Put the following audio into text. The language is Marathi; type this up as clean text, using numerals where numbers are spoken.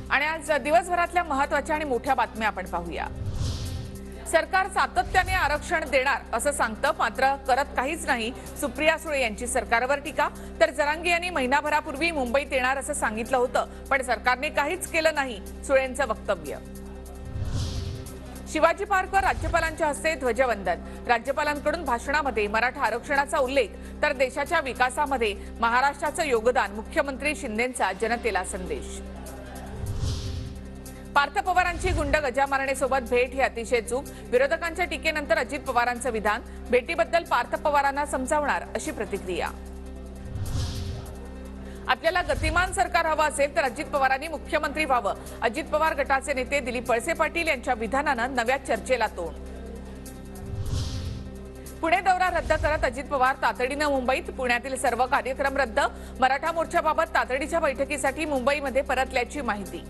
आणि आज दिवसभरातल्या महत्त्वाच्या आणि मोठ्या बातम्या आपण पाहूया। सरकार सातत्याने आरक्षण देणार असं सांगतं, मात्र करत काहीच नाही। सुप्रिया सुळे यांची सरकारवर टीका। तर जरांगे यांनी महिनाभरापूर्वी मुंबईत येणार असं सांगितलं होतं, पण सरकारने काहीच केलं नाही, सुळेंचं वक्तव्य। शिवाजी पार्कवर राज्यपालांच्या हस्ते ध्वजवंदन। राज्यपालांकडून भाषणामध्ये मराठा आरक्षणाचा उल्लेख, तर देशाच्या विकासामध्ये महाराष्ट्राचं योगदान। मुख्यमंत्री शिंदेंचा जनतेला संदेश। पार्थ पवारांची गुंड गजामारणेसोबत भेट ही अतिशय चूक। विरोधकांच्या टीकेनंतर अजित पवारांचं विधान। भेटीबद्दल पार्थ पवारांना समजावणार अशी प्रतिक्रिया। आपल्याला गतिमान सरकार हवं असेल तर अजित पवारांनी मुख्यमंत्री व्हावं। अजित पवार गटाचे नेते दिलीप वळसे पाटील यांच्या विधानानं नव्या चर्चेला तोंड। पुणे दौरा रद्द करत अजित पवार तातडीनं मुंबईत। पुण्यातील सर्व कार्यक्रम रद्द। मराठा मोर्चाबाबत तातडीच्या बैठकीसाठी मुंबईमध्ये परतल्याची माहिती।